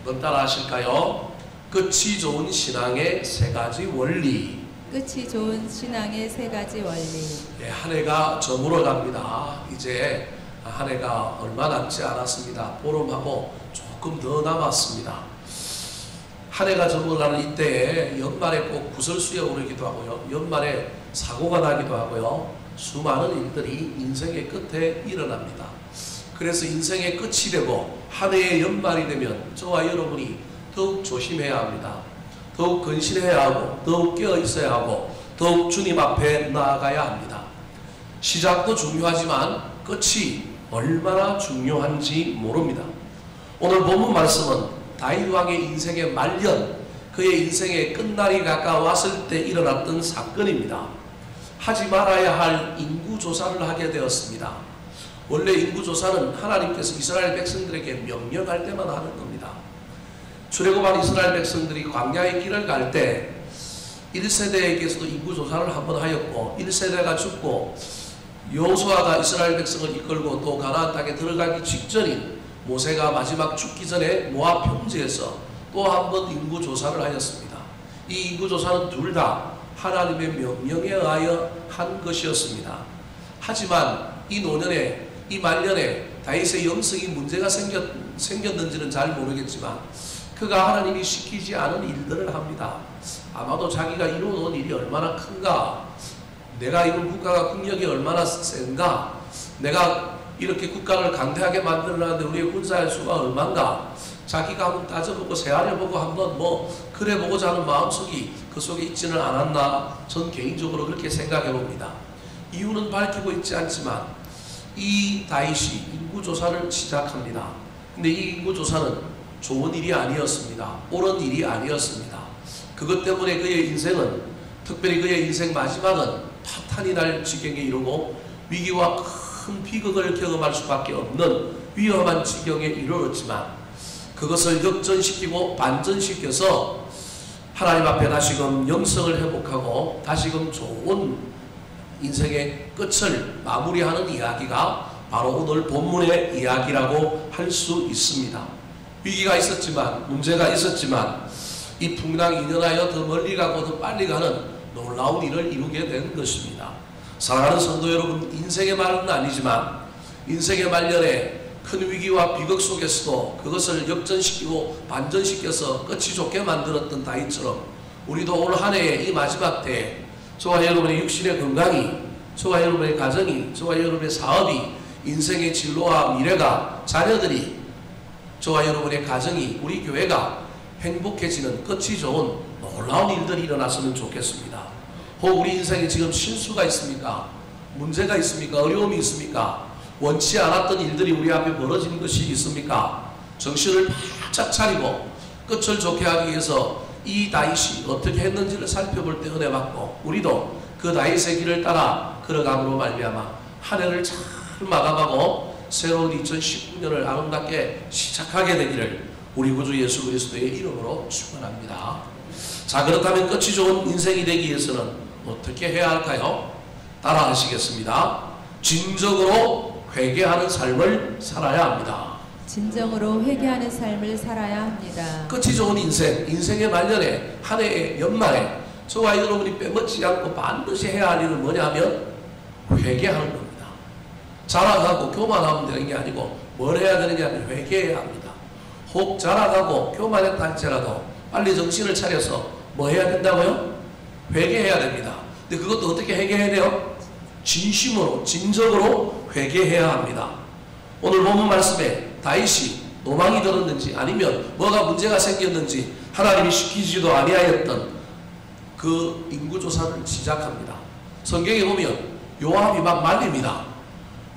한번 따라 하실까요? 끝이 좋은 신앙의 세 가지 원리. 끝이 좋은 신앙의 세 가지 원리. 예, 한 해가 저물어 갑니다. 이제 한 해가 얼마 남지 않았습니다. 보름하고 조금 더 남았습니다. 한 해가 저물어가는 이때에 연말에 꼭 구설수에 오르기도 하고요. 연말에 사고가 나기도 하고요. 수많은 일들이 인생의 끝에 일어납니다. 그래서 인생의 끝이 되고 한 해의 연말이 되면 저와 여러분이 더욱 조심해야 합니다. 더욱 근신해야 하고 더욱 깨어 있어야 하고 더욱 주님 앞에 나아가야 합니다. 시작도 중요하지만 끝이 얼마나 중요한지 모릅니다. 오늘 본문 말씀은 다윗 왕의 인생의 말년, 그의 인생의 끝날이 가까웠을 때 일어났던 사건입니다. 하지 말아야 할 인구조사를 하게 되었습니다. 원래 인구조사는 하나님께서 이스라엘 백성들에게 명령할 때만 하는 겁니다. 출애굽한 이스라엘 백성들이 광야의 길을 갈 때 1세대에게서도 인구조사를 한번 하였고 1세대가 죽고 여호수아가 이스라엘 백성을 이끌고 또 가나안 땅에 들어가기 직전인 모세가 마지막 죽기 전에 모압 평지에서 또 한 번 인구조사를 하였습니다. 이 인구조사는 둘 다 하나님의 명령에 의하여 한 것이었습니다. 하지만 이 노년에 이 말년에 다윗의 영성이 문제가 생겼는지는 잘 모르겠지만 그가 하나님이 시키지 않은 일들을 합니다. 아마도 자기가 이루어놓은 일이 얼마나 큰가, 내가 이룬 국가가 국력이 얼마나 센가, 내가 이렇게 국가를 강대하게 만들어놨는데 우리의 군사의 수가 얼만가, 자기가 한번 따져보고 세아려보고 한번 그래보고자 하는 마음속이 그 속에 있지는 않았나, 전 개인적으로 그렇게 생각해 봅니다. 이유는 밝히고 있지 않지만 이 다윗이 인구조사를 시작합니다. 근데 이 인구조사는 좋은 일이 아니었습니다. 옳은 일이 아니었습니다. 그것 때문에 그의 인생은, 특별히 그의 인생 마지막은 파탄이 날 지경에 이르고 위기와 큰 비극을 경험할 수밖에 없는 위험한 지경에 이르렀지만 그것을 역전시키고 반전시켜서 하나님 앞에 다시금 영성을 회복하고 다시금 좋은 인생의 끝을 마무리하는 이야기가 바로 오늘 본문의 이야기라고 할 수 있습니다. 위기가 있었지만, 문제가 있었지만 이 풍랑 2년하여 더 멀리 가고 더 빨리 가는 놀라운 일을 이루게 된 것입니다. 사랑하는 성도 여러분, 인생의 말은 아니지만 인생의 말년에 큰 위기와 비극 속에서도 그것을 역전시키고 반전시켜서 끝이 좋게 만들었던 다윗처럼 우리도 오늘 한 해의 이 마지막 때에 저와 여러분의 육신의 건강이, 저와 여러분의 가정이, 저와 여러분의 사업이, 인생의 진로와 미래가, 자녀들이, 저와 여러분의 가정이, 우리 교회가 행복해지는 끝이 좋은 놀라운 일들이 일어났으면 좋겠습니다. 혹 우리 인생에 지금 실수가 있습니까? 문제가 있습니까? 어려움이 있습니까? 원치 않았던 일들이 우리 앞에 벌어지는 것이 있습니까? 정신을 바짝 차리고 끝을 좋게 하기 위해서 이 다윗이 어떻게 했는지를 살펴볼 때 은혜 받고 우리도 그 다윗의 길을 따라 걸어감으로 말미암아 한 해를 잘 마감하고 새로운 2019년을 아름답게 시작하게 되기를 우리 구주 예수 그리스도의 이름으로 축원합니다. 자, 그렇다면 끝이 좋은 인생이 되기 위해서는 어떻게 해야 할까요? 따라 하시겠습니다. 진정으로 회개하는 삶을 살아야 합니다. 진정으로 회개하는 삶을 살아야 합니다. 끝이 좋은 인생, 인생의 말년에, 한 해의 연말에 저와 여러분이 빼먹지 않고 반드시 해야 할 일은 뭐냐면 회개하는 겁니다. 자랑하고 교만하면 되는 게 아니고 뭘 해야 되느냐면 회개해야 합니다. 혹 자랑하고 교만했다 할지라도 빨리 정신을 차려서 뭐 해야 된다고요? 회개해야 됩니다. 근데 그것도 어떻게 회개해야 돼요? 진심으로, 진정으로 회개해야 합니다. 오늘 본문 말씀에 다윗이 노망이 들었는지 아니면 뭐가 문제가 생겼는지 하나님이 시키지도 아니하였던 그 인구조사를 시작합니다. 성경에 보면 요압이 막 말립니다.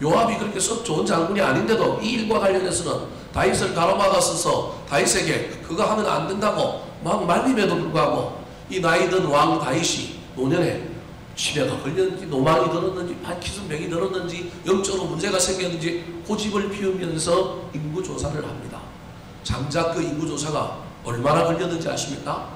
요압이 그렇게 썩 좋은 장군이 아닌데도 이 일과 관련해서는 다윗을 가로막아서서 다윗에게 그거 하면 안 된다고 막 말림에도 불구하고 이 나이든 왕 다윗이 노년에 치매가 걸렸는지 노망이 들었는지 파킨슨병이 들었는지 영적으로 문제가 생겼는지 고집을 피우면서 인구조사를 합니다. 장작 그 인구조사가 얼마나 걸렸는지 아십니까?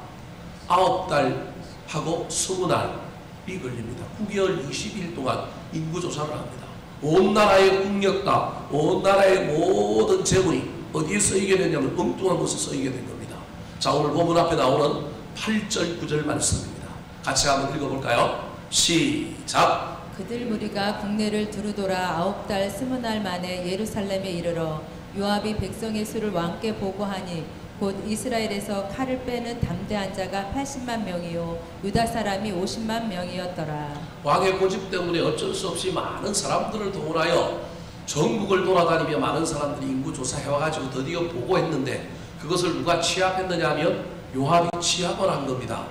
9달하고 20날이 걸립니다. 9개월 20일 동안 인구조사를 합니다. 온 나라의 국력과 온 나라의 모든 재물이 어디에 쓰이게 됐냐면 엉뚱한 곳에 쓰이게 된 겁니다. 자, 오늘 본문 앞에 나오는 8절 9절 말씀입니다. 같이 한번 읽어볼까요? 시작. 그들 무리가 국내를 두루돌아 9달 20날 만에 예루살렘에 이르러 요압이 백성의 수를 왕께 보고하니 곧 이스라엘에서 칼을 빼는 담대한 자가 80만 명이요 유다 사람이 50만 명이었더라. 왕의 고집 때문에 어쩔 수 없이 많은 사람들을 동원하여 전국을 돌아다니며 많은 사람들이 인구 조사해와가지고 드디어 보고했는데 그것을 누가 취합했느냐 하면 요압이 취합을 한 겁니다.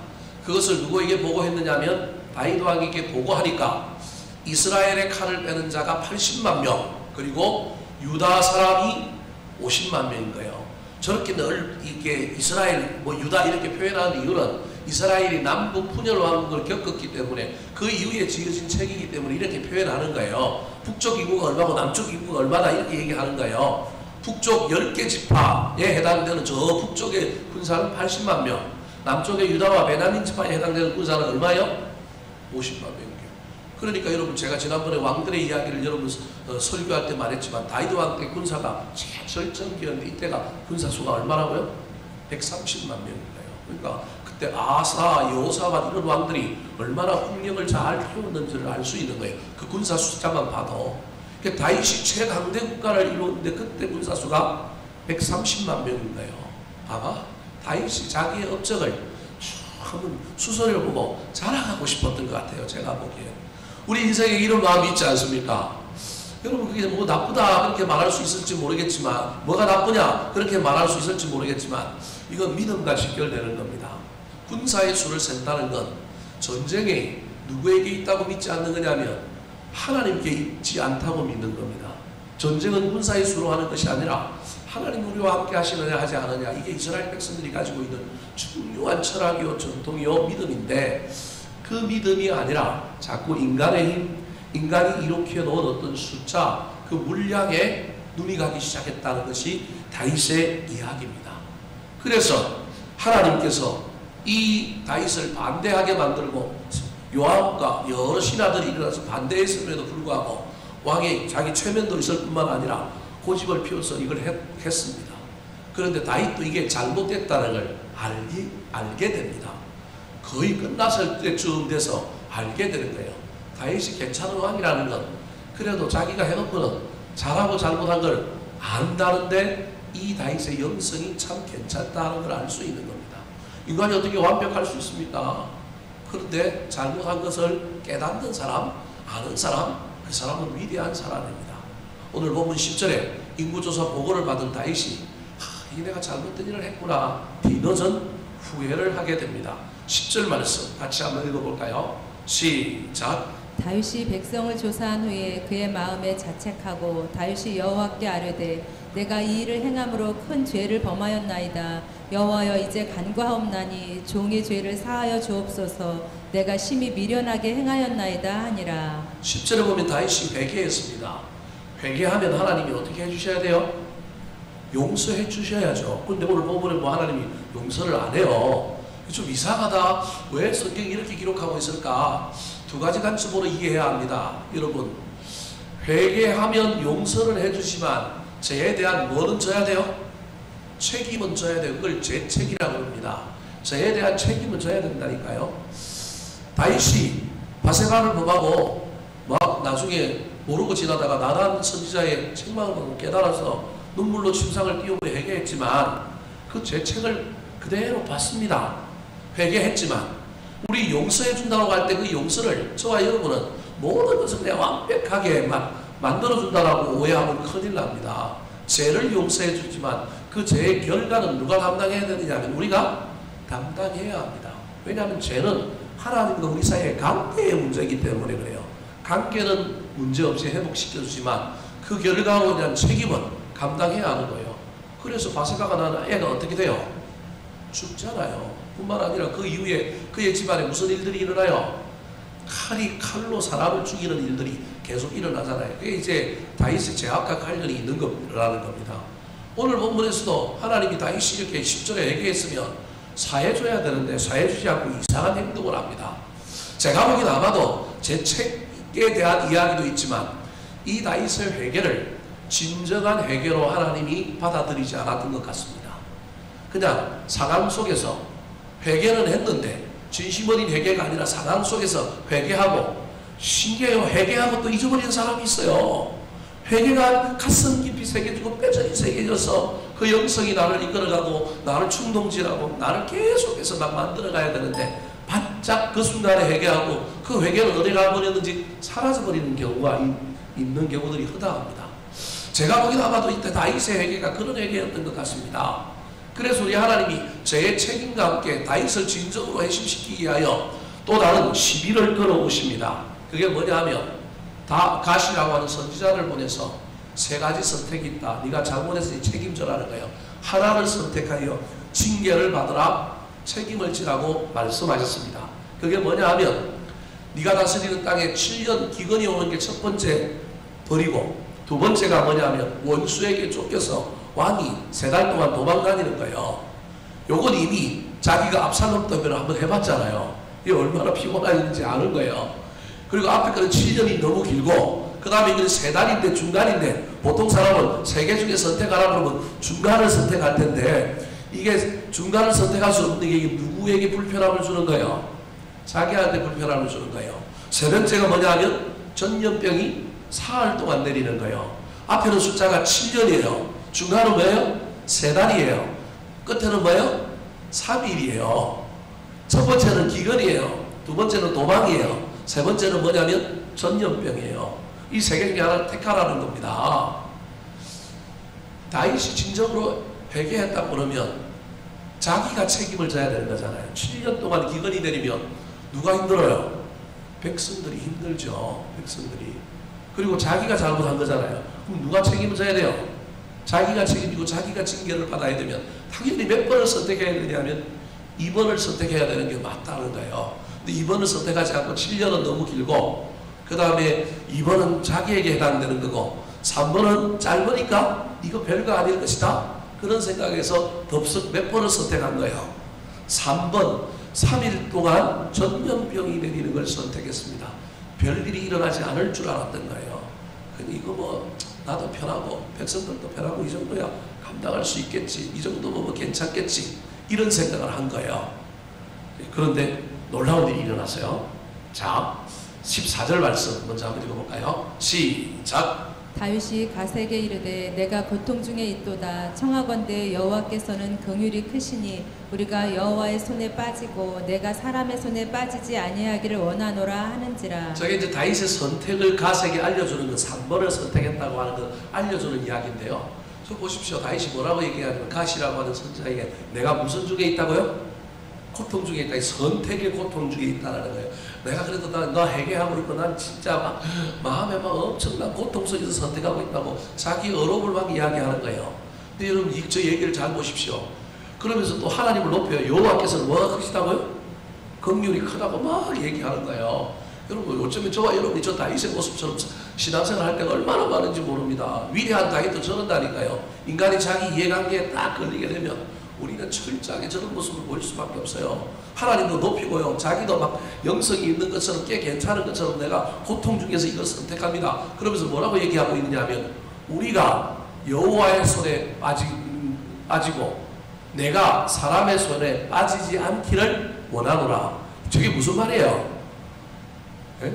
그것을 누구에게 보고했느냐 하면 다윗 왕에게 보고하니까 이스라엘의 칼을 빼는 자가 80만 명 그리고 유다 사람이 50만 명인 거예요. 저렇게 이게 이스라엘 유다 이렇게 표현하는 이유는 이스라엘이 남북 분열 왕국을 겪었기 때문에 그 이후에 지어진 책이기 때문에 이렇게 표현하는 거예요. 북쪽 인구가 얼마고 남쪽 인구가 얼마다 이렇게 얘기하는 거예요. 북쪽 10개 지파에 해당되는 저 북쪽의 군사는 80만 명, 남쪽의 유다와 베냐민 지파에 해당되는 군사는 얼마요? 50만 명이에요. 그러니까 여러분 제가 지난번에 왕들의 이야기를 여러분 설교할 때 말했지만 다윗 왕 때 군사가 최절정기였는데 이때가 군사 수가 얼마라고요? 130만 명인가요? 그러니까 그때 아사, 여호사밧 이런 왕들이 얼마나 국력을 잘 키웠는지를 알 수 있는 거예요. 그 군사 숫자만 봐도. 그러니까 다윗이 최강대 국가를 이루었는데 그때 군사 수가 130만 명인가요? 아마 다윗이 자기의 업적을 한번 수소리를 보고 자랑하고 싶었던 것 같아요. 제가 보기에. 우리 인생에 이런 마음이 있지 않습니까? 여러분 그게 뭐 나쁘다 그렇게 말할 수 있을지 모르겠지만 뭐가 나쁘냐 그렇게 말할 수 있을지 모르겠지만 이건 믿음과 직결되는 겁니다. 군사의 수를 센다는 건 전쟁에 누구에게 있다고 믿지 않는 거냐면 하나님께 있지 않다고 믿는 겁니다. 전쟁은 군사의 수로 하는 것이 아니라 하나님 우리와 함께 하시느냐 하지 않느냐 이게 이스라엘 백성들이 가지고 있는 중요한 철학이요 전통이요 믿음인데 그 믿음이 아니라 자꾸 인간의 힘, 인간이 일으켜 놓은 어떤 숫자, 그 물량에 눈이 가기 시작했다는 것이 다윗의 이야기입니다. 그래서 하나님께서 이 다윗을 반대하게 만들고 요압과 여러 신하들이 일어나서 반대했음에도 불구하고 왕이 자기 최면도 있을 뿐만 아니라 고집을 피워서 이걸 했습니다. 그런데 다윗도 이게 잘못됐다는 걸 알게 됩니다. 거의 끝났을 때쯤 돼서 알게 되는 거예요. 다윗이 괜찮은 왕이라는 건 그래도 자기가 해놓고는 잘하고 잘못한 걸 안다는데 이 다윗의 영성이 참 괜찮다는 걸 알 수 있는 겁니다. 인간이 어떻게 완벽할 수 있습니까? 그런데 잘못한 것을 깨닫는 사람, 아는 사람, 그 사람은 위대한 사람입니다. 오늘 본문 10절에 인구조사 보고를 받은 다윗이 이 내가 잘못된 일을 했구나 뒤늦은 후회를 하게 됩니다. 10절 말씀 같이 한번 읽어볼까요? 시작. 다윗이 백성을 조사한 후에 그의 마음에 자책하고 다윗이 여호와께 아뢰되 내가 이 일을 행함으로 큰 죄를 범하였나이다. 여호와여 이제 간구하옵나니 종의 죄를 사하여 주옵소서. 내가 심히 미련하게 행하였나이다 하니라. 10절에 보면 다윗이 회개했습니다. 회개하면 하나님이 어떻게 해주셔야 돼요? 용서해 주셔야죠. 근데 오늘 본문에 뭐 하나님이 용서를 안 해요. 좀 이상하다. 왜 성경이 이렇게 기록하고 있을까? 두 가지 관점으로 이해해야 합니다. 여러분, 회개하면 용서를 해주지만 죄에 대한 뭐는 져야 돼요? 책임은 져야 돼요. 그걸 죄책이라고 합니다. 죄에 대한 책임은 져야 된다니까요. 다윗이 바세바를 범하고 막 나중에 모르고 지나다가 나단 선지자의 책망을 보고 깨달아서 눈물로 침상을 띄우고 회개했지만 그 죄책을 그대로 받습니다. 회개했지만 우리 용서해 준다고 할 때 그 용서를 저와 여러분은 모든 것을 그냥 완벽하게 만들어 준다고 오해하면 큰일 납니다. 죄를 용서해 주지만 그 죄의 결과는 누가 담당해야 되느냐면 우리가 담당해야 합니다. 왜냐하면 죄는 하나님과 우리 사이의 관계의 문제이기 때문에 그래요. 관계는 문제없이 회복시켜주지만 그 결과로 대한 책임은 감당해야 하는 거예요. 그래서 바세바가 나는 애가 어떻게 돼요? 죽잖아요. 뿐만 아니라 그 이후에 그의 집안에 무슨 일들이 일어나요? 칼로 사람을 죽이는 일들이 계속 일어나잖아요. 그게 이제 다윗의 죄악과 관련이 있는 거라는 겁니다. 오늘 본문에서도 하나님이 다윗이 이렇게 10절에 얘기했으면 사해줘야 되는데 사해주지 않고 이상한 행동을 합니다. 제가 보기엔 아마도 죄책에 대한 이야기도 있지만 이 다윗의 회개를 진정한 회개로 하나님이 받아들이지 않았던 것 같습니다. 그냥 상황 속에서 회개는 했는데 진심 어린 회개가 아니라 상황 속에서 회개하고, 신기해요. 회개하고 또 잊어버리는 사람이 있어요. 회개가 가슴 깊이 새겨지고 뼈저리 새겨져서 그 영성이 나를 이끌어가고 나를 충동질하고 나를 계속해서 막 만들어가야 되는데, 바짝 그 순간에 회개하고 그 회개는 어디 가버렸는지 사라져버리는 경우가 있는 경우들이 허다합니다. 제가 보기에도 아마도 이때 다윗의 회개가 그런 회개였던 것 같습니다. 그래서 우리 하나님이 죄의 책임과 함께 다윗을 진정으로 회심시키기 위하여 또 다른 시비를 끌어오십니다. 그게 뭐냐 하면, 가시라고 하는 선지자를 보내서 세 가지 선택이 있다. 네가 잘못해서 책임져라는 거예요. 하나를 선택하여 징계를 받으라, 책임을 지라고 말씀하셨습니다. 그게 뭐냐 하면, 네가 다스리는 땅에 7년 기근이 오는 게 첫 번째 벌이고, 두 번째가 뭐냐 하면 원수에게 쫓겨서 왕이 3달 동안 도망다니는 거예요. 요건 이미 자기가 압살롬 때문에 한번 해봤잖아요. 이게 얼마나 피곤한지 아는 거예요. 그리고 앞에 거는 7년이 너무 길고, 그 다음에 이건 3달인데 중간인데, 보통 사람은 3개 중에 선택하라고 그러면 중간을 선택할 텐데, 이게 중간을 선택할 수 없는 게 누구에게 불편함을 주는 거예요? 자기한테 불편함을 주는 거예요. 세 번째가 뭐냐 하면 전염병이 사흘 동안 내리는 거예요. 앞에는 숫자가 7년이에요. 중간은 뭐예요? 3달이에요. 끝에는 뭐예요? 3일이에요. 첫 번째는 기근이에요. 두 번째는 도망이에요. 세 번째는 뭐냐면 전염병이에요. 이 세 개 중에 하나를 택하라는 겁니다. 다윗이 진정으로 회개했다고 그러면 자기가 책임을 져야 되는 거잖아요. 7년 동안 기근이 내리면 누가 힘들어요? 백성들이 힘들죠. 백성들이. 그리고 자기가 잘못한 거잖아요. 그럼 누가 책임을 져야 돼요? 자기가 책임지고 자기가 징계를 받아야 되면 당연히 몇 번을 선택해야 되냐면 2번을 선택해야 되는 게 맞다는 거예요. 근데 2번을 선택하지 않고 7년은 너무 길고, 그 다음에 2번은 자기에게 해당되는 거고, 3번은 짧으니까 이거 별거 아닐 것이다, 그런 생각에서 덥석 몇 번을 선택한 거예요. 3번, 3일 동안 전염병이 내리는 걸 선택했습니다. 별일이 일어나지 않을 줄 알았던 거예요. 근데 이거 뭐 나도 편하고 백성들도 편하고 이 정도야 감당할 수 있겠지, 이 정도면 뭐 괜찮겠지, 이런 생각을 한 거예요. 그런데 놀라운 일이 일어났어요. 자, 14절 말씀 먼저 한번 읽어볼까요? 시작. 다윗이 가세게 이르되 내가 고통 중에 있도다. 청하건대 여호와께서는 긍휼이 크시니 우리가 여호와의 손에 빠지고 내가 사람의 손에 빠지지 아니하기를 원하노라 하는지라. 저게 이제 다윗의 선택을 가세게 알려주는 건 3번을 선택했다고 하는 걸 알려주는 이야기인데요. 저 보십시오. 다윗이 뭐라고 얘기하냐면, 가시라고 하는 선지자에게 내가 무슨 중에 있다고요? 고통 중에 있다. 선택의 고통 중에 있다는 거예요. 내가 그래도 너 회개하고 있고 난 진짜 마음에 막 엄청난 고통 속에서 선택하고 있다고 자기 어록을 막 이야기하는 거예요. 근데 여러분 저 얘기를 잘 보십시오. 그러면서 또 하나님을 높여요. 여호와께서는 뭐가 크시다고요? 긍휼이 크다고 막 얘기하는 거예요. 여러분 어쩌면 저와 여러분이 저 다윗의 모습처럼 신앙생활 할 때가 얼마나 많은지 모릅니다. 위대한 다윗도 저런다니까요. 인간이 자기 이해관계에 딱 걸리게 되면 우리는 철저하게 저런 모습을 보일 수밖에 없어요. 하나님도 높이고요. 자기도 막 영성이 있는 것처럼 꽤 괜찮은 것처럼 내가 고통 중에서 이걸 선택합니다. 그러면서 뭐라고 얘기하고 있느냐 하면, 우리가 여호와의 손에 빠지고 내가 사람의 손에 빠지지 않기를 원하노라. 저게 무슨 말이에요? 에?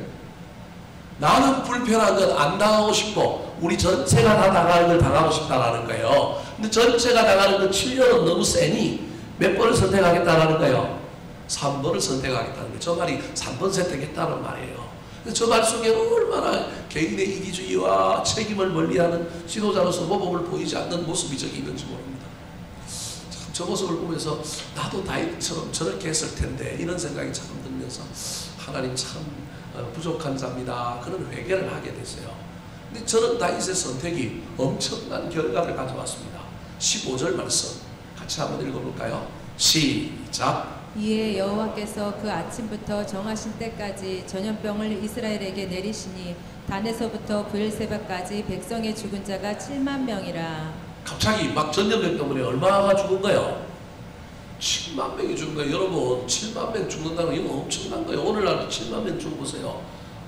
나는 불편한 건 안 당하고 싶고 우리 전체가 다 당하는 걸 당하고 싶다라는 거예요. 근데 전체가 당하는 건 7년은 너무 세니 몇 번을 선택하겠다라는 거예요? 3번을 선택하겠다는 거예요. 저 말이 3번 선택했다는 말이에요. 저 말 속에 얼마나 개인의 이기주의와 책임을 멀리하는 지도자로서 모범을 보이지 않는 모습이 저기 있는지 모릅니다. 참 저 모습을 보면서 나도 다윗처럼 저렇게 했을 텐데 이런 생각이 참 들면서 하나님 참 부족한 자입니다. 그런 회개를 하게 됐어요. 근데 저는 다윗의 선택이 엄청난 결과를 가져왔습니다. 15절 말씀 같이 한번 읽어볼까요? 시작. 이에 여호와께서 그 아침부터 정하신 때까지 전염병을 이스라엘에게 내리시니 단에서부터 브엘세바까지 백성의 죽은 자가 7만 명이라. 갑자기 막 전염병 때문에 얼마나 죽은 거예요? 7만 명이 죽은 거예요. 여러분 7만 명 죽는다는 건 이거 엄청난 거예요. 오늘날도 7만 명 죽어보세요.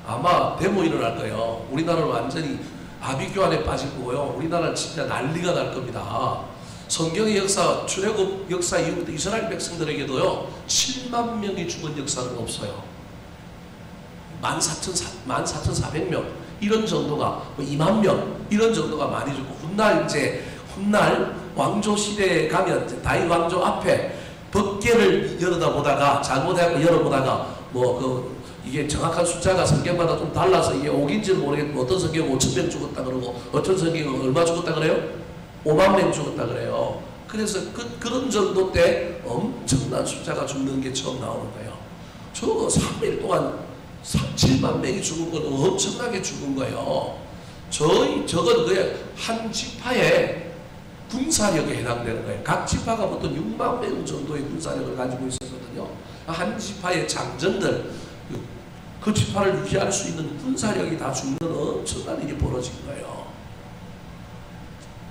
아마 데모 일어날 거예요. 우리나라는 완전히 아비 교환에 빠질 거고요. 우리나라는 진짜 난리가 날 겁니다. 성경의 역사, 출애굽 역사 이후부터 이스라엘 백성들에게도요 7만 명이 죽은 역사는 없어요. 14,400명 이런 정도가, 2만 명 이런 정도가 많이 죽고, 훗날 왕조 시대에 가면 다윗 왕조 앞에 법궤를 열어보다가 잘못해서 열어보다가 이게 정확한 숫자가 성경마다 좀 달라서 이게 5인지는 모르겠고, 어떤 성경은 5,000명 죽었다 그러고 어떤 성경은 얼마 죽었다 그래요? 5만 명 죽었다 그래요. 그래서 그런 정도 때 엄청난 숫자가 죽는 게 처음 나오는 거예요. 저거 3일 동안 7만 명이 죽은 건 엄청나게 죽은 거예요. 저건 그냥 한 지파의 군사력에 해당되는 거예요. 각 지파가 보통 6만 명 정도의 군사력을 가지고 있었거든요. 한 지파의 장전들, 그 지파를 유지할 수 있는 군사력이 다 죽는 엄청난 일이 벌어진 거예요.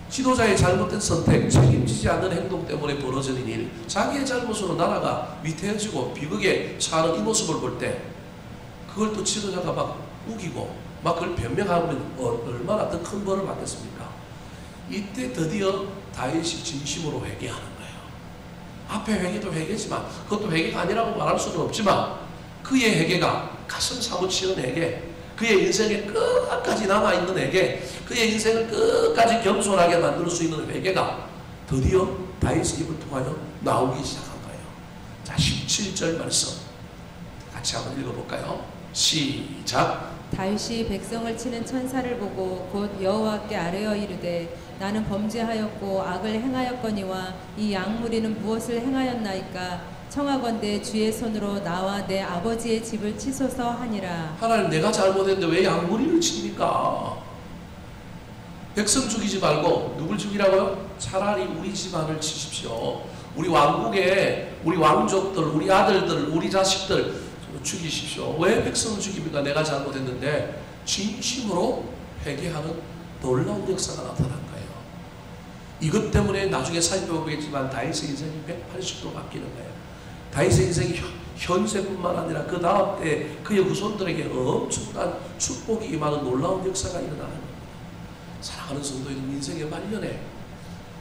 지도자의 잘못된 선택, 책임지지 않는 행동 때문에 벌어지는 일, 자기의 잘못으로 나라가 위태해지고 비극에 처하는 이 모습을 볼 때 그걸 또 지도자가 막 우기고 막 그걸 변명하면 얼마나 더 큰 벌을 받겠습니까? 이때 드디어 다윗이 진심으로 회개하는 거예요. 앞에 회개도 회개지만, 그것도 회개가 아니라고 말할 수는 없지만, 그의 회개가 가슴 사무치는 회개, 그의 인생의 끝까지 남아있는 회개, 그의 인생을 끝까지 겸손하게 만들 수 있는 회개가 드디어 다윗의 입을 통하여 나오기 시작한 거예요. 자, 17절 말씀 같이 한번 읽어볼까요? 시작. 다윗이 백성을 치는 천사를 보고 곧 여호와께 아뢰어 이르되 나는 범죄하였고 악을 행하였거니와 이 양무리는 무엇을 행하였나이까? 청하건대 주의 손으로 나와 내 아버지의 집을 치소서 하니라. 하나님, 내가 잘못했는데 왜 양무리를 칩니까? 백성 죽이지 말고 누굴 죽이라고요? 차라리 우리 집안을 치십시오. 우리 왕국에 우리 왕족들, 우리 아들들, 우리 자식들 죽이십시오. 왜 백성을 죽입니까? 내가 잘못했는데. 진심으로 회개하는 놀라운 역사가 나타난 거예요. 이것 때문에 나중에 살펴보겠지만 다윗의 인생이 180도 바뀌는 거예요. 다윗의 인생이 현세뿐만 아니라 그 다음 때 그의 후손들에게 엄청난 축복이 임하는 놀라운 역사가 일어나는 겁니다. 사랑하는 성도인 인생의 말년에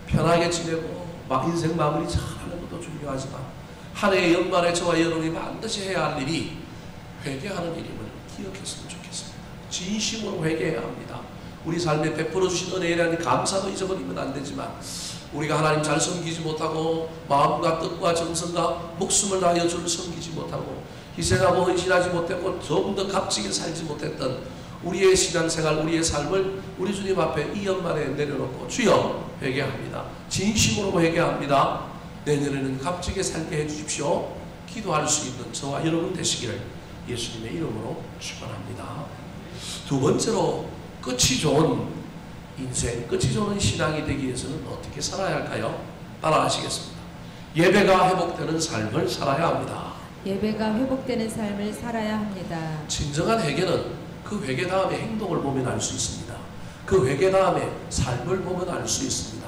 편하게 지내고 인생 마무리 잘하는 것도 중요하지만 한 해의 연말에 저와 여러분이 반드시 해야 할 일이 회개하는 일임을 기억했으면 좋겠습니다. 진심으로 회개해야 합니다. 우리 삶에 베풀어 주신 은혜에 대한 감사도 잊어버리면 안 되지만, 우리가 하나님 잘 섬기지 못하고 마음과 뜻과 정성과 목숨을 다하여 주를 섬기지 못하고 희생하고 헌신하지 못했고 조금 더 값지게 살지 못했던 우리의 신앙생활, 우리의 삶을 우리 주님 앞에 이 연말에 내려놓고 주여 회개합니다. 진심으로 회개합니다. 내년에는 값지게 살게 해주십시오. 기도할 수 있는 저와 여러분 되시기를 예수님의 이름으로 축원합니다. 두 번째로, 끝이 좋은 인생, 끝이 좋은 신앙이 되기 위해서는 어떻게 살아야 할까요? 따라하시겠습니다. 예배가 회복되는 삶을 살아야 합니다. 예배가 회복되는 삶을 살아야 합니다. 진정한 회개는 그 회개 다음에 행동을 보면 알 수 있습니다. 그 회개 다음에 삶을 보면 알 수 있습니다.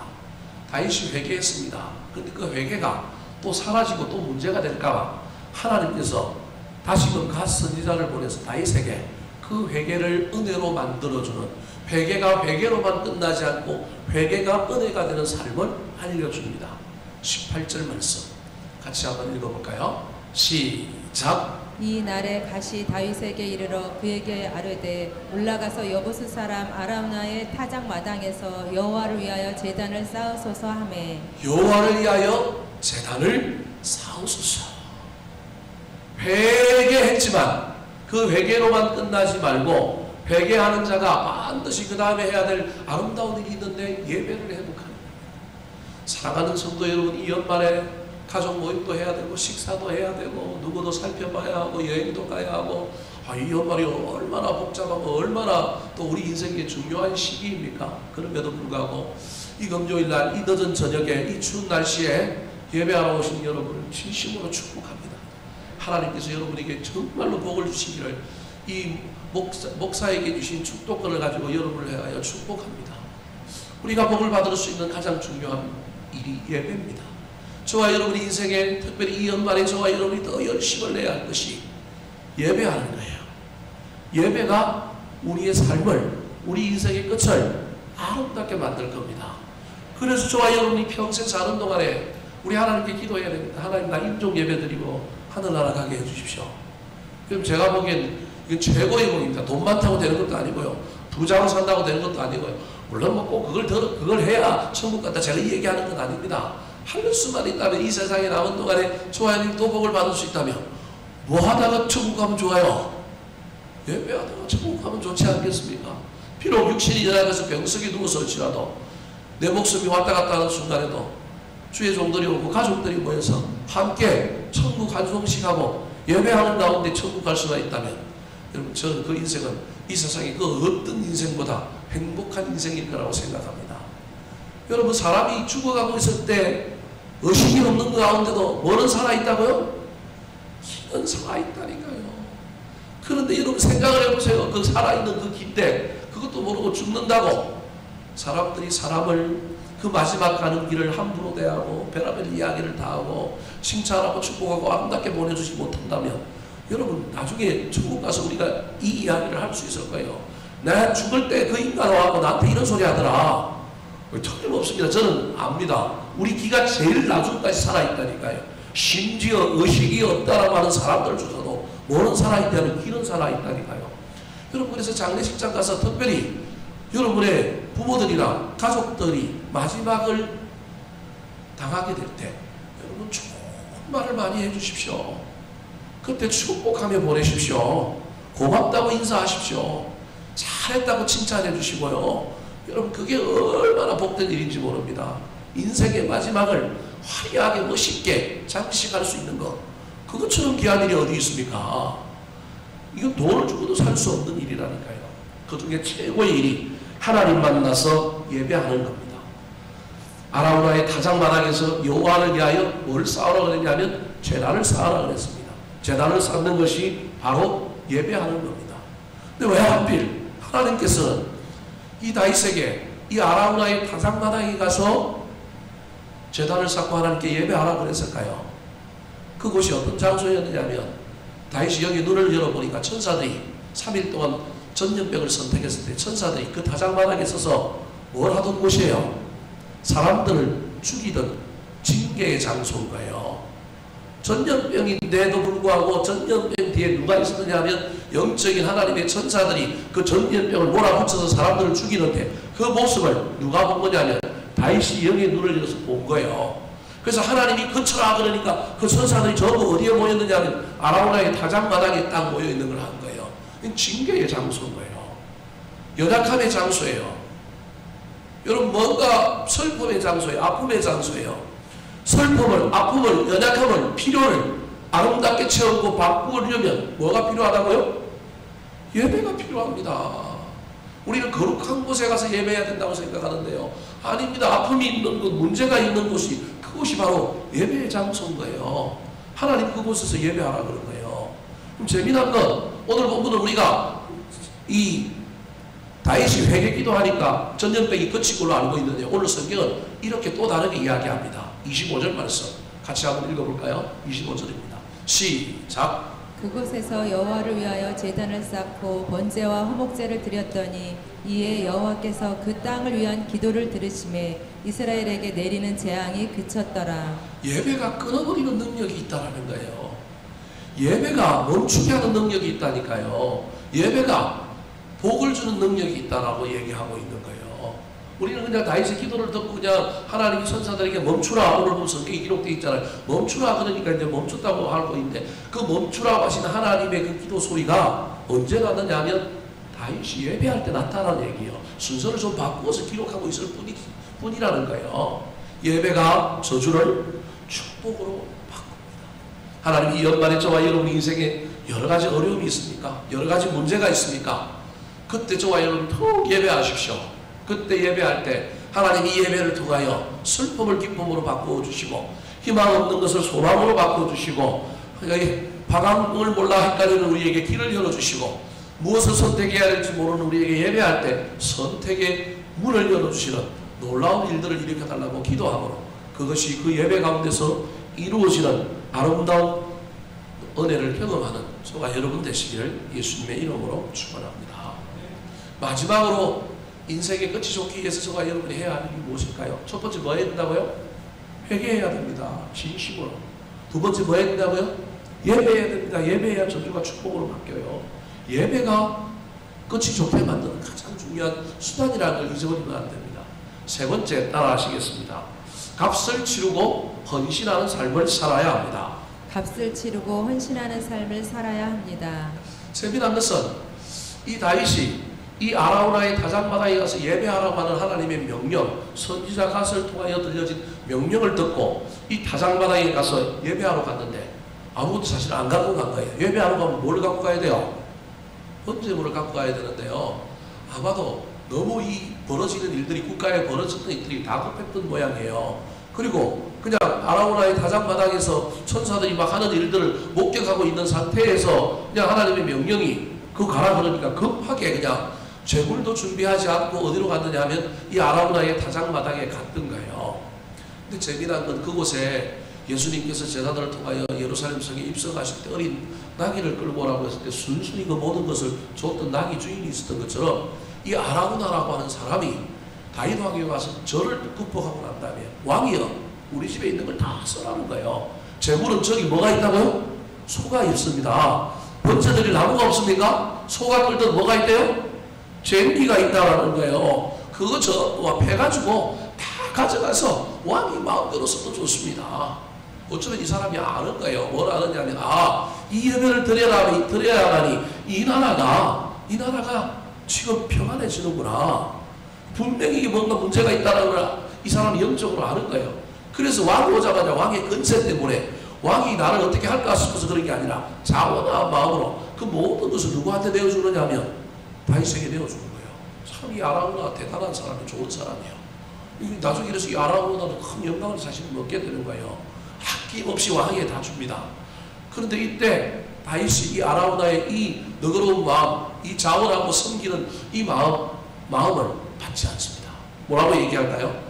다윗이 회개했습니다. 그런데 그 회개가 또 사라지고 또 문제가 될까봐 하나님께서 다시금 갓 선지자를 보내서 다윗에게 그 회개를 은혜로 만들어주는, 회개가 회개로만 끝나지 않고 회개가 은혜가 되는 삶을 알려줍니다. 18절 말씀 같이 한번 읽어볼까요? 시작. 이 날에 가시 다윗에게 이르러 그에게 아뢰되 올라가서 여부스 사람 아람나의 타작 마당에서 여호와를 위하여 제단을 쌓으소서 하매. 여호와를 위하여 제단을 쌓으소서. 회개했지만 그 회개로만 끝나지 말고 회개하는 자가 반드시 그 다음에 해야 될 아름다운 일이 있는데 예배를 회복하는 거예요. 사랑하는 성도 여러분, 이 연말에 가족 모임도 해야 되고 식사도 해야 되고 누구도 살펴봐야 하고 여행도 가야 하고, 이 연말이 얼마나 복잡하고 얼마나 또 우리 인생의 중요한 시기입니까? 그럼에도 불구하고 이 금요일날 이 늦은 저녁에 이 추운 날씨에 예배하러 오신 여러분을 진심으로 축복합니다. 하나님께서 여러분에게 정말로 복을 주시기를, 이 목사에게 주신 축복권을 가지고 여러분을 향하여 축복합니다. 우리가 복을 받을 수 있는 가장 중요한 일이 예배입니다. 저와 여러분의 인생에, 특별히 이 연말에 저와 여러분이 더 열심을 내야 할 것이 예배하는 거예요. 예배가 우리의 삶을 우리 인생의 끝을 아름답게 만들 겁니다. 그래서 저와 여러분이 평생 사는 동안에 우리 하나님께 기도해야 됩니다. 하나님, 나 임종 예배 드리고 하늘나라 가게 해주십시오. 그럼 제가 보기엔 이건 최고의 복입니다. 돈 많다고 되는 것도 아니고요. 부자로 산다고 되는 것도 아니고요. 물론 뭐 꼭 그걸 해야 천국 갔다 제가 이 얘기하는 건 아닙니다. 할 수만 있다면 이 세상에 남은 동안에 저와 여러분이 또 복을 받을 수 있다면 뭐 하다가 천국 가면 좋아요? 예배하다가 천국 가면 좋지 않겠습니까? 비록 육신이 연약해서 병석에 누워설지라도 내 목숨이 왔다 갔다 하는 순간에도 주의 종들이 오고 가족들이 모여서 함께 천국 한 송씩하고 예배하는 가운데 천국 갈 수가 있다면 여러분, 저는 그 인생은 이 세상의 그 어떤 인생보다 행복한 인생일 거라고 생각합니다. 여러분, 사람이 죽어가고 있을 때 의식이 없는 가운데도 뭐는 살아있다고요? 기는 살아있다니까요. 그런데 여러분 생각을 해보세요. 그 살아있는 그 기대, 그것도 모르고 죽는다고 사람들이 사람을 그 마지막 가는 길을 함부로 대하고 별의별 이야기를 다 하고 칭찬하고 축복하고 아름답게 보내주지 못한다면 여러분, 나중에 천국 가서 우리가 이 이야기를 할 수 있을 거예요. 내가 죽을 때 그 인간 와서 나한테 이런 소리 하더라. 틀림없습니다. 저는 압니다. 우리 기가 제일 나중까지 살아있다니까요. 심지어 의식이 없다라고 하는 사람들조차도 뭐는 살아있다는 기는 살아있다니까요. 여러분, 그래서 장례식장 가서 특별히 여러분의 부모들이나 가족들이 마지막을 당하게 될 때 여러분 좋은 말을 많이 해주십시오. 그때 축복하며 보내십시오. 고맙다고 인사하십시오. 잘했다고 칭찬해 주시고요. 여러분, 그게 얼마나 복된 일인지 모릅니다. 인생의 마지막을 화려하게 멋있게 장식할 수 있는 것, 그것처럼 귀한 일이 어디 있습니까? 이건 돈을 주고도 살 수 없는 일이라니까요. 그 중에 최고의 일이 하나님 만나서 예배하는 겁니다. 아라우나의 타작마당에서 여호와를 위하여 뭘 쌓으라고 그랬냐면 제단을 쌓으라고 그랬습니다. 제단을 쌓는 것이 바로 예배하는 겁니다. 근데 왜 하필 하나님께서는 이 다윗에게 이 아라우나의 타작마당에 가서 제단을 쌓고 하나님께 예배하라고 그랬을까요? 그곳이 어떤 장소였느냐면 다윗이 여기 눈을 열어보니까 천사들이 3일 동안 전염병을 선택했을 때 천사들이 그 타작마당에 서서 뭘 하던 곳이에요? 사람들을 죽이던 징계의 장소인 거예요. 전염병인데도 불구하고 전염병 뒤에 누가 있었느냐 하면 영적인 하나님의 천사들이 그 전염병을 몰아붙여서 사람들을 죽이는데 그 모습을 누가 본 거냐면 다윗이 영의 눈을 열어서 본 거예요. 그래서 하나님이 그쳐라 그러니까 그 천사들이 전부 어디에 모였느냐 하면 아라우나의 타작마당에 딱 모여있는 걸 한 거예요. 징계의 장소인 거예요. 연약함의 장소예요. 여러분, 뭔가 슬픔의 장소예요. 아픔의 장소예요. 슬픔을, 아픔을, 연약함을, 필요를 아름답게 채우고 바꾸려면 뭐가 필요하다고요? 예배가 필요합니다. 우리는 거룩한 곳에 가서 예배해야 된다고 생각하는데요. 아닙니다. 아픔이 있는 곳, 문제가 있는 곳이, 그곳이 바로 예배의 장소인 거예요. 하나님 그곳에서 예배하라 그런 거예요. 그럼 재미난 건 오늘 본문은 우리가 이 다윗이 회개 기도하니까 전염병이 그친 걸로 알고 있는데 오늘 성경은 이렇게 또 다르게 이야기합니다. 25절 말씀 같이 한번 읽어볼까요? 25절입니다. 시작. 그곳에서 여호와를 위하여 제단을 쌓고 번제와 화목제를 드렸더니 이에 여호와께서 그 땅을 위한 기도를 들으심에 이스라엘에게 내리는 재앙이 그쳤더라. 예배가 끊어버리는 능력이 있다는 거예요. 예배가 멈추게 하는 능력이 있다니까요. 예배가 복을 주는 능력이 있다라고 얘기하고 있는 거예요. 우리는 그냥 다윗의 기도를 듣고 그냥 하나님이 천사들에게 멈추라, 오늘 보면 성경에 기록되어 있잖아요. 멈추라 그러니까 이제 멈췄다고 하고 있는데 그 멈추라고 하시는 하나님의 그 기도 소리가 언제 났느냐 하면 다윗이 예배할 때 나타나는 얘기예요. 순서를 좀 바꾸어서 기록하고 있을 뿐이라는 거예요. 예배가 저주를 축복으로 바꿉니다. 하나님이 이 연말에 저와 여러분 인생에 여러 가지 어려움이 있습니까? 여러 가지 문제가 있습니까? 그때 저와 여러분 푹 예배하십시오. 그때 예배할 때 하나님이 이 예배를 통하여 슬픔을 기쁨으로 바꾸어 주시고 희망 없는 것을 소망으로 바꾸어 주시고 방황을 몰라 헷갈리는 우리에게 길을 열어주시고 무엇을 선택해야 할지 모르는 우리에게 예배할 때 선택의 문을 열어주시는 놀라운 일들을 일으켜달라고 기도함으로 그것이 그 예배 가운데서 이루어지는 아름다운 은혜를 경험하는 저와 여러분 되시기를 예수님의 이름으로 축원합니다. 마지막으로 인생의 끝이 좋기 위해서 저와 여러분이 해야 하는 일이 무엇일까요? 첫 번째 뭐 해야 된다고요? 회개해야 됩니다. 진심으로. 두 번째 뭐 해야 된다고요? 예배해야 됩니다. 예배해야 저주가 축복으로 바뀌어요. 예배가 끝이 좋게 만드는 가장 중요한 수단이라는 걸 잊어버리면 안 됩니다. 세 번째 따라 하시겠습니다. 값을 치르고 헌신하는 삶을 살아야 합니다. 값을 치르고 헌신하는 삶을 살아야 합니다. 재미난 것은 이 다윗이 이 아라우나의 다장마당에 가서 예배하라고 하는 하나님의 명령, 선지자 갓을 통하여 들려진 명령을 듣고 이 다장마당에 가서 예배하러 갔는데 아무것도 사실 안 갖고 간 거예요. 예배하러 가면 뭘 갖고 가야 돼요? 번제물을 갖고 가야 되는데요. 아마도 너무 이 벌어지는 일들이, 국가에 벌어졌던 일들이 다급했던 모양이에요. 그리고 그냥 아라우나의 다장마당에서 천사들이 막 하는 일들을 목격하고 있는 상태에서 그냥 하나님의 명령이 그거 가라 그러니까 급하게 그냥 제물도 준비하지 않고 어디로 갔느냐 하면 이 아라우나의 다장마당에 갔던가요. 근데 재미난 건 그곳에 예수님께서 제자들을 통하여 예루살렘 성에 입성하실 때 어린 나귀를 끌고 오라고 했을 때 순순히 그 모든 것을 줬던 나귀 주인이 있었던 것처럼 이 아라우나라고 하는 사람이 다윗 왕에게 와서 저를 극복하고 난 다음에 왕이여 우리 집에 있는 걸 다 써라는 거예요. 제물은 저기 뭐가 있다고요? 소가 있습니다. 번제드릴 나무가 없습니까? 소가 끌던 뭐가 있대요? 쟁기가 있다라는 거예요. 그거 저 패가지고 다 가져가서 왕이 마음대로 써도 좋습니다. 어쩌면 이 사람이 아는 거예요. 뭘 아느냐면 이 예배를 드려야만이 이 나라가 지금 평안해지는구나. 분명히 뭔가 문제가 있다는 걸 이 사람이 영적으로 아는 거예요. 그래서 왕이 오자마자 왕의 권세 때문에 왕이 나를 어떻게 할까 싶어서 그런 게 아니라 자원한 마음으로 그 모든 것을 누구한테 내어주느냐 하면 다윗에게 내어주는 거예요. 참 이 아라우나가 대단한 사람이 좋은 사람이에요. 나중에 이래서 이 아라우나는 큰 영광을 자신이 먹게 되는 거예요. 아낌없이 왕에게 다 줍니다. 그런데 이때 다윗이 이 아라우나의 이 너그러운 마음, 이 자원하고 섬기는 이 마음을 받지 않습니다. 뭐라고 얘기할까요?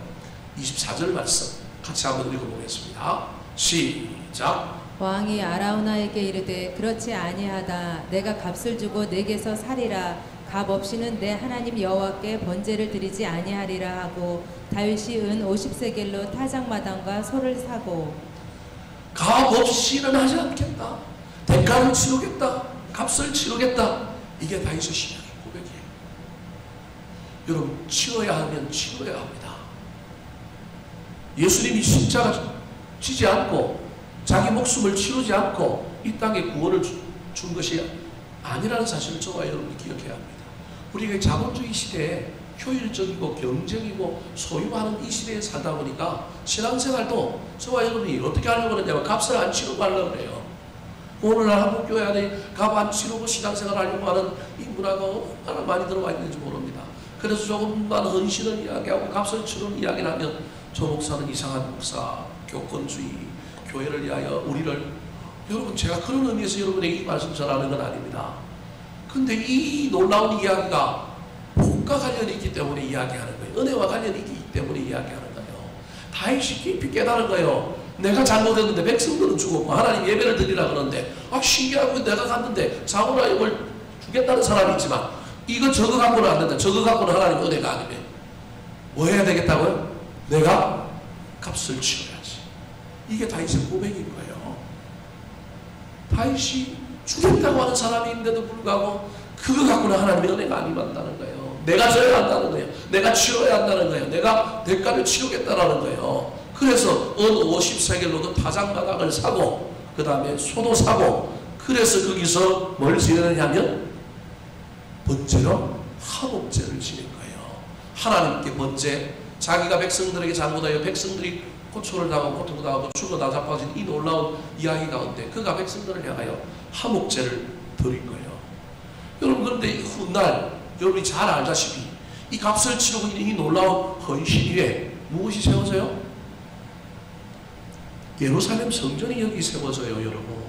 24절 말씀 같이 한번 읽어보겠습니다. 시작. 왕이 아라우나에게 이르되 그렇지 아니하다. 내가 값을 주고 내게서 살이라. 값 없이는 내 하나님 여호와께 번제를 드리지 아니하리라 하고 다윗이 은 50세겔로 타작마당과 소를 사고 값 없이는 하지 않겠다. 대가를 치르겠다. 값을 치르겠다. 이게 다윗의 신앙의 고백이에요. 여러분 치러야 하면 치러야 합니다. 예수님이 십자가 지지 않고 자기 목숨을 치르지 않고 이 땅에 구원을 준 것이 아니라는 사실을 저와 여러분이 기억해야 합니다. 우리가 자본주의 시대에 효율적이고 경쟁이고 소유하는 이 시대에 살다 보니까 신앙생활도 저와 여러분이 어떻게 하려고 그러냐면 값을 안 치르고 하려고 그래요. 오늘날 한국 교회 안에 값 안 치르고 신앙생활 하려고 하는 이 문화가 얼마나 많이 들어와 있는지 모릅니다. 그래서 조금만 헌신을 이야기하고 값을 치르는 이야기를 하면 저 목사는 이상한 목사, 교권주의, 교회를 위하여 우리를 여러분 제가 그런 의미에서 여러분에게 이 말씀 전하는 건 아닙니다. 근데 이 놀라운 이야기가 복과 관련이 있기 때문에 이야기하는 거예요. 은혜와 관련이 있기 때문에 이야기하는 거예요. 다윗이 깊이 깨달은 거예요. 내가 잘못했는데 백성들은 죽었고 하나님 예배를 드리라 그러는데 신기하고 내가 갔는데 자고라임을 주겠다는 사람이 있지만 이거 저거 갖고는 안 된다. 저거 갖고는 하나님 은혜가 아니면 뭐 해야 되겠다고요? 내가 값을 치러야지. 이게 다윗의 고백인 거예요. 다윗이 주겠다고 하는 사람인데도 불구하고 그거 갖고는 하나님의 은혜가 아니만다는 거예요. 내가 져야 한다는 거예요. 내가 치러야 한다는 거예요. 내가 대가를 치르겠다라는 거예요. 그래서 은 50세겔로 그 타작마당을 사고 그 다음에 소도 사고 그래서 거기서 뭘 지내느냐면 번제로 화목제를 지낸 거예요. 하나님께 번제, 자기가 백성들에게 잘못하여 백성들이 고초를 당하고 고통을 당하고 죽어 나자빠진 이 놀라운 이야기 가운데 그가 백성들을 향하여 화목제를 드린 거예요. 여러분 그런데 훗날 여러분이 잘 알다시피 이 값을 치르고 있는 이 놀라운 헌신 위에 무엇이 세워져요? 예루살렘 성전이 여기 세워져요. 여러분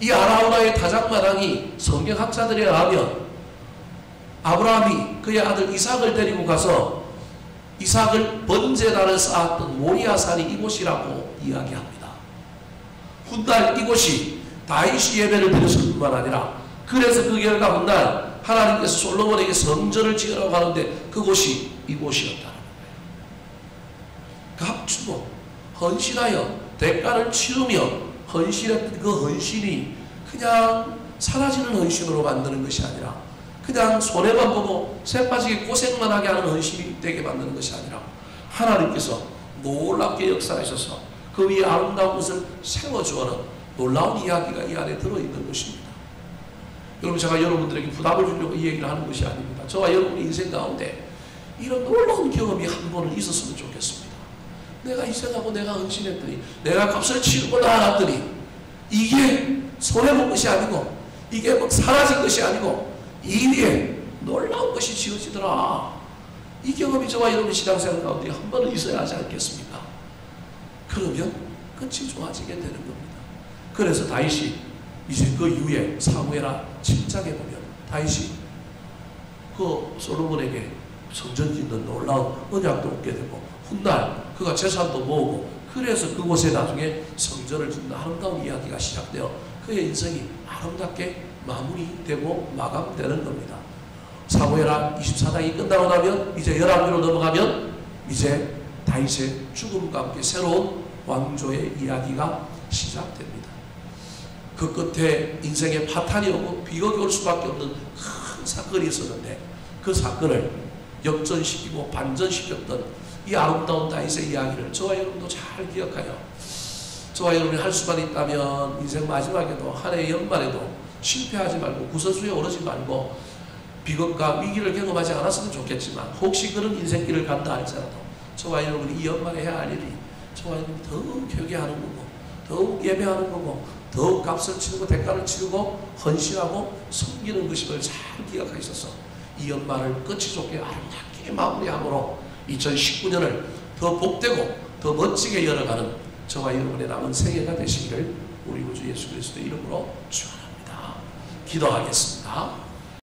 이 아라우나의 타작마당이 성경학자들에 의하면 아브라함이 그의 아들 이삭을 데리고 가서 이삭을 번제단을 쌓았던 모리아산이 이곳이라고 이야기합니다. 훗날 이곳이 다윗이 예배를 드렸을 뿐만 아니라 그래서 그 결과 훗날 하나님께서 솔로몬에게 성전을 지으라고 하는데 그곳이 이곳이었다는 거예요. 값주고 헌신하여 대가를 치르며 헌신했던 그 헌신이 그냥 사라지는 헌신으로 만드는 것이 아니라, 그냥 손해만 보고 새빠지게 고생만 하게 하는 헌신이 되게 만드는 것이 아니라, 하나님께서 놀랍게 역사하셔서 그 위에 아름다운 것을 세워주어는 놀라운 이야기가 이 안에 들어있는 것입니다. 여러분, 제가 여러분들에게 부담을 주려고 이 얘기를 하는 것이 아닙니다. 저와 여러분의 인생 가운데 이런 놀라운 경험이 한 번은 있었으면 좋겠습니다. 내가 희생하고 내가 헌신했더니, 내가 값을 치르고 나아갔더니 이게 손해본 것이 아니고, 이게 뭐 사라진 것이 아니고 이 위에 놀라운 것이 지어지더라. 이 경험이 저와 여러분의 신앙생활 가운데 한 번은 있어야 하지 않겠습니까? 그러면 끝이 좋아지게 되는 겁니다. 그래서 다윗이 이제 그 이후에 사무엘하 7장에 보면 다윗이 그 솔로몬에게 성전 짓는 놀라운 언약도 얻게 되고, 훗날 그가 재산도 모으고, 그래서 그곳에 나중에 성전을 짓는 아름다운 이야기가 시작되어 그의 인생이 아름답게 마무리되고 마감되는 겁니다. 사무엘하 24장이 끝나고 나면 이제 열왕기로 넘어가면 이제 다윗의 죽음과 함께 새로운 왕조의 이야기가 시작됩니다. 그 끝에 인생의 파탄이 오고 비극이 올 수밖에 없는 큰 사건이 있었는데, 그 사건을 역전시키고 반전시켰던 이 아름다운 다윗의 이야기를 저와 여러분도 잘 기억하여, 저와 여러분이 할 수만 있다면 인생 마지막에도, 한 해 연말에도 실패하지 말고 구설수에 오르지 말고 비극과 위기를 경험하지 않았으면 좋겠지만, 혹시 그런 인생길을 간다 할지라도 저와 여러분이 이 연말에 해야 할 일이, 저와 여러분이 더욱 회개하는 거고, 더욱 예배하는 거고, 더욱 값을 치르고 대가를 치르고 헌신하고 섬기는 것임을 잘 기억하셔서 이 연말을 끝이 좋게 아름답게 마무리함으로 2019년을 더 복되고 더 멋지게 열어가는 저와 여러분의 남은 생애가 되시기를 우리 구주 예수 그리스도의 이름으로 축원합니다. 기도하겠습니다.